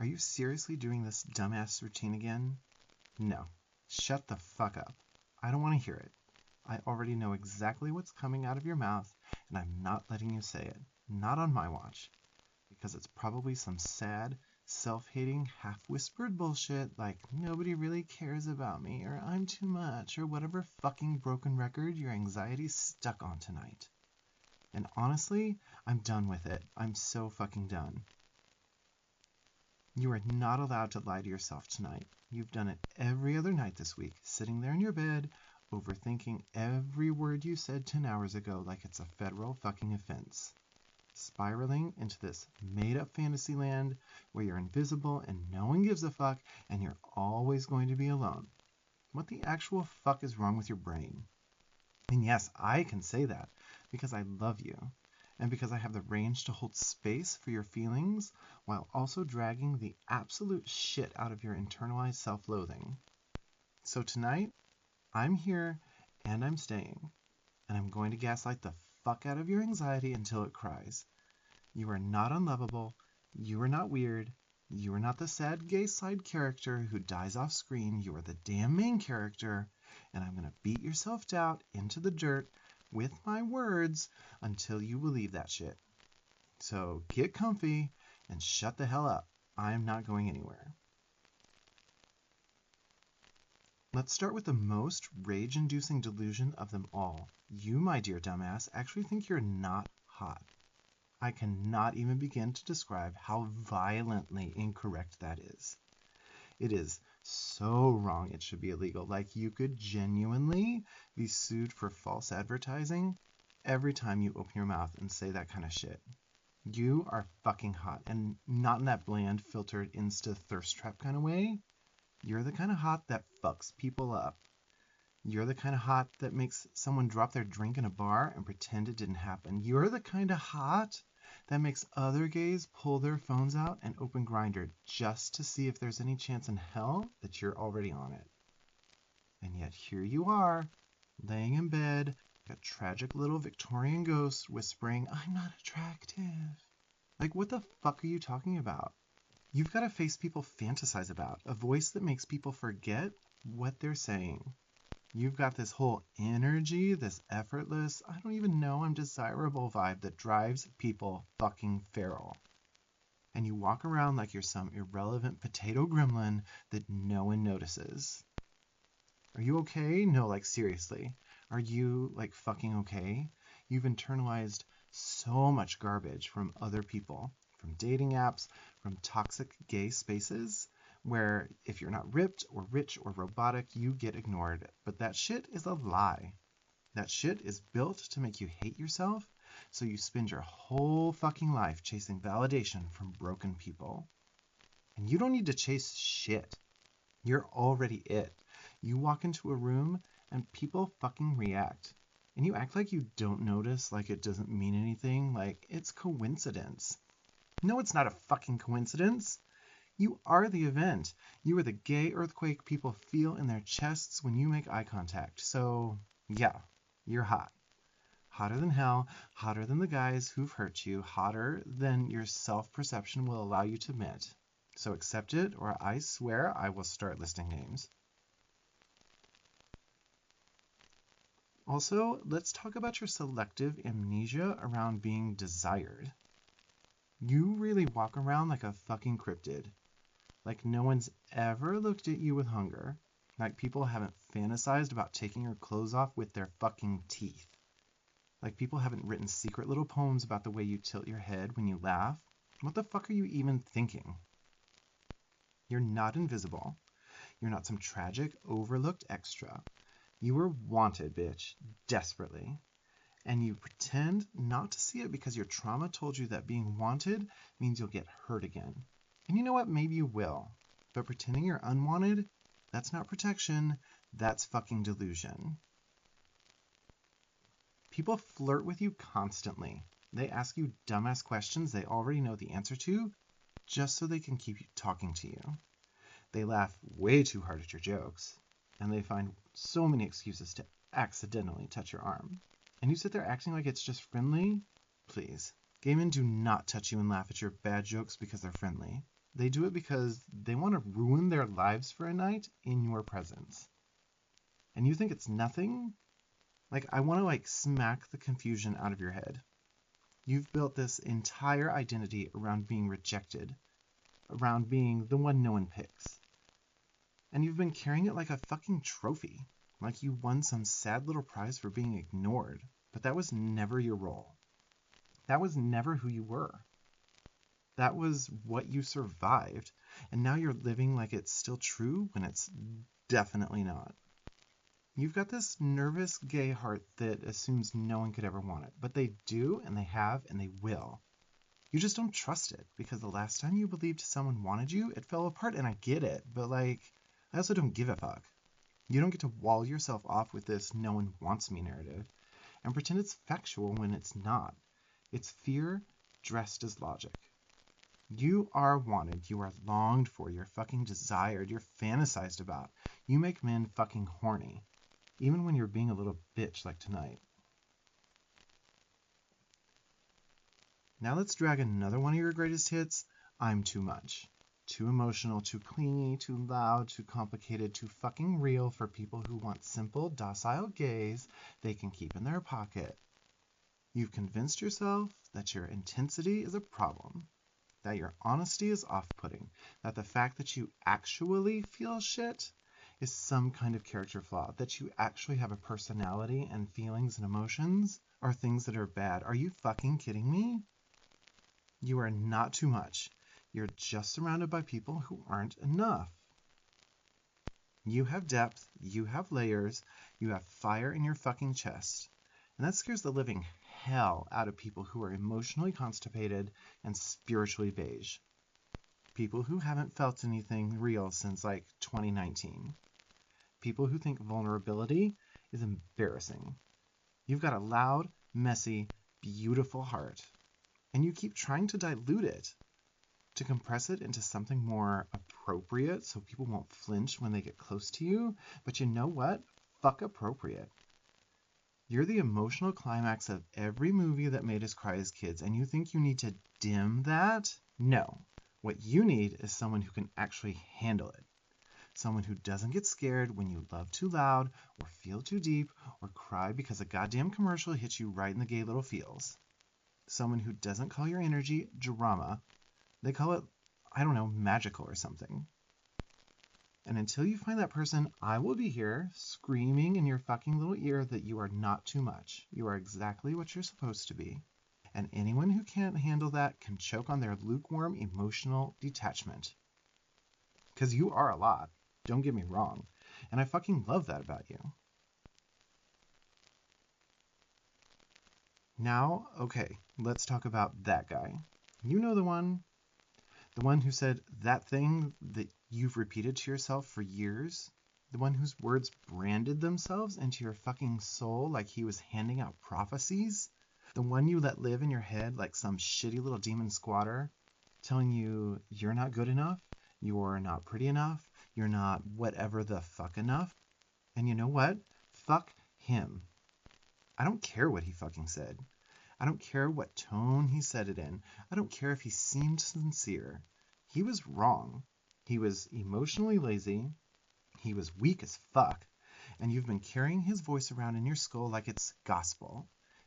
Are you seriously doing this dumbass routine again? No. Shut the fuck up. I don't want to hear it. I already know exactly what's coming out of your mouth, and I'm not letting you say it. Not on my watch. Because it's probably some sad, self-hating, half-whispered bullshit like nobody really cares about me, or I'm too much, or whatever fucking broken record your anxiety's stuck on tonight. And honestly, I'm done with it. I'm so fucking done. You are not allowed to lie to yourself tonight. You've done it every other night this week, sitting there in your bed, overthinking every word you said 10 hours ago like it's a federal fucking offense. Spiraling into this made-up fantasy land where you're invisible and no one gives a fuck and you're always going to be alone. What the actual fuck is wrong with your brain? And yes, I can say that because I love you and because I have the range to hold space for your feelings while also dragging the absolute shit out of your internalized self-loathing. So tonight, I'm here and I'm staying, and I'm going to gaslight the fuck out of your anxiety until it cries. You are not unlovable, you are not weird, you are not the sad gay side character who dies off screen, you are the damn main character, and I'm going to beat your self-doubt into the dirt with my words until you believe that shit. So get comfy and shut the hell up. I'm not going anywhere. Let's start with the most rage-inducing delusion of them all. You, my dear dumbass, actually think you're not hot. I cannot even begin to describe how violently incorrect that is. It is so wrong it should be illegal. Like you could genuinely be sued for false advertising every time you open your mouth and say that kind of shit. You are fucking hot, and not in that bland, filtered, insta thirst trap kind of way. You're the kind of hot that fucks people up. You're the kind of hot that makes someone drop their drink in a bar and pretend it didn't happen. You're the kind of hot that makes other gays pull their phones out and open Grindr just to see if there's any chance in hell that you're already on it. And yet here you are, laying in bed, like a tragic little Victorian ghost whispering, "I'm not attractive." Like, what the fuck are you talking about? You've got a face people fantasize about, a voice that makes people forget what they're saying. You've got this whole energy, this effortless, I don't even know I'm desirable vibe that drives people fucking feral. And you walk around like you're some irrelevant potato gremlin that no one notices. Are you okay? No, like seriously. Are you like fucking okay? You've internalized so much garbage from other people, from dating apps, from toxic gay spaces, where if you're not ripped or rich or robotic, you get ignored. But that shit is a lie. That shit is built to make you hate yourself, so you spend your whole fucking life chasing validation from broken people. And you don't need to chase shit. You're already it. You walk into a room and people fucking react. And you act like you don't notice, like it doesn't mean anything, like it's coincidence. No, it's not a fucking coincidence. You are the event. You are the gay earthquake people feel in their chests when you make eye contact. So, yeah, you're hot. Hotter than hell, hotter than the guys who've hurt you, hotter than your self-perception will allow you to admit. So accept it, or I swear I will start listing names. Also, let's talk about your selective amnesia around being desired. You really walk around like a fucking cryptid. Like no one's ever looked at you with hunger. Like people haven't fantasized about taking your clothes off with their fucking teeth. Like people haven't written secret little poems about the way you tilt your head when you laugh. What the fuck are you even thinking? You're not invisible. You're not some tragic, overlooked extra. You were wanted, bitch, desperately. And you pretend not to see it because your trauma told you that being wanted means you'll get hurt again. And you know what? Maybe you will. But pretending you're unwanted, that's not protection. That's fucking delusion. People flirt with you constantly. They ask you dumbass questions they already know the answer to, just so they can keep talking to you. They laugh way too hard at your jokes, and they find so many excuses to accidentally touch your arm. And you sit there acting like it's just friendly? Please. Gay men do not touch you and laugh at your bad jokes because they're friendly. They do it because they want to ruin their lives for a night in your presence. And you think it's nothing? Like, I want to smack the confusion out of your head. You've built this entire identity around being rejected, around being the one no one picks. And you've been carrying it like a fucking trophy, like you won some sad little prize for being ignored. But that was never your role. That was never who you were. That was what you survived. And now you're living like it's still true when it's definitely not. You've got this nervous gay heart that assumes no one could ever want it. But they do, and they have, and they will. You just don't trust it, because the last time you believed someone wanted you, it fell apart, and I get it. But I also don't give a fuck. You don't get to wall yourself off with this no one wants me narrative and pretend it's factual when it's not. It's fear dressed as logic. You are wanted, you are longed for, you're fucking desired, you're fantasized about. You make men fucking horny, even when you're being a little bitch like tonight. Now let's drag another one of your greatest hits, I'm Too Much. Too emotional, too clingy, too loud, too complicated, too fucking real for people who want simple, docile gays they can keep in their pocket. You've convinced yourself that your intensity is a problem, that your honesty is off-putting, that the fact that you actually feel shit is some kind of character flaw, that you actually have a personality and feelings and emotions are things that are bad. Are you fucking kidding me? You are not too much. You're just surrounded by people who aren't enough. You have depth, you have layers, you have fire in your fucking chest. And that scares the living hell out of people who are emotionally constipated and spiritually beige. People who haven't felt anything real since 2019. People who think vulnerability is embarrassing. You've got a loud, messy, beautiful heart. And you keep trying to dilute it, to compress it into something more appropriate so people won't flinch when they get close to you. But you know what? Fuck appropriate. You're the emotional climax of every movie that made us cry as kids, and you think you need to dim that? No. What you need is someone who can actually handle it. Someone who doesn't get scared when you love too loud, or feel too deep, or cry because a goddamn commercial hits you right in the gay little feels. Someone who doesn't call your energy drama. They call it, magical or something. And until you find that person, I will be here screaming in your fucking little ear that you are not too much. You are exactly what you're supposed to be. And anyone who can't handle that can choke on their lukewarm emotional detachment. Because you are a lot. Don't get me wrong. And I fucking love that about you. Now, okay, let's talk about that guy. You know the one who said that thing that you've repeated to yourself for years? The one whose words branded themselves into your fucking soul like he was handing out prophecies? The one you let live in your head like some shitty little demon squatter, telling you you're not good enough, you're not pretty enough, you're not whatever the fuck enough? And you know what? Fuck him. I don't care what he fucking said. I don't care what tone he said it in. I don't care if he seemed sincere. He was wrong. He was emotionally lazy. He was weak as fuck. And you've been carrying his voice around in your skull like it's gospel.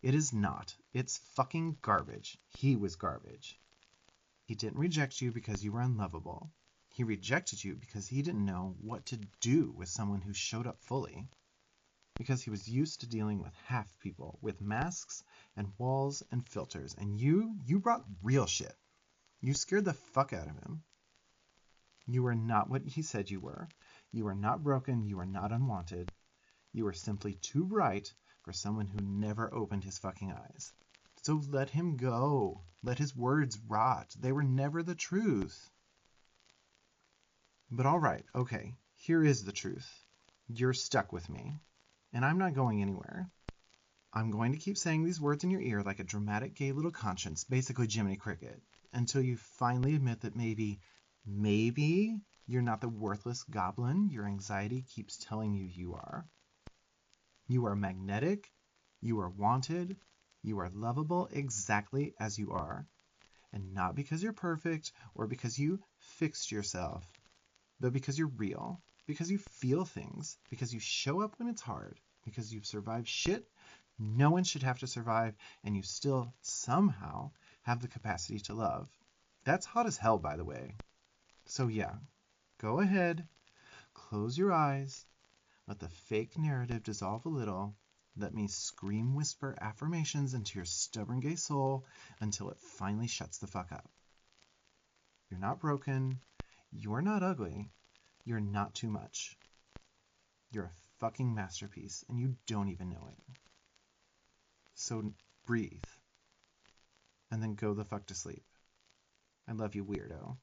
It is not. It's fucking garbage. He was garbage. He didn't reject you because you were unlovable. He rejected you because he didn't know what to do with someone who showed up fully. Because he was used to dealing with half people, with masks and walls and filters. And you brought real shit. You scared the fuck out of him. You were not what he said you were. You were not broken. You were not unwanted. You were simply too bright for someone who never opened his fucking eyes. So let him go. Let his words rot. They were never the truth. But all right, okay, here is the truth. You're stuck with me. And I'm not going anywhere. I'm going to keep saying these words in your ear like a dramatic gay little conscience, basically Jiminy Cricket, until you finally admit that maybe you're not the worthless goblin your anxiety keeps telling you you are. You are magnetic, you are wanted, you are lovable exactly as you are. And not because you're perfect or because you fixed yourself, but because you're real, because you feel things, because you show up when it's hard, because you've survived shit no one should have to survive, and you still somehow have the capacity to love. That's hot as hell, by the way. So yeah, go ahead, close your eyes, let the fake narrative dissolve a little. Let me scream whisper affirmations into your stubborn gay soul until it finally shuts the fuck up. You're not broken. You're not ugly. You're not too much. You're a fucking masterpiece, and you don't even know it. So breathe, and then go the fuck to sleep. I love you, weirdo.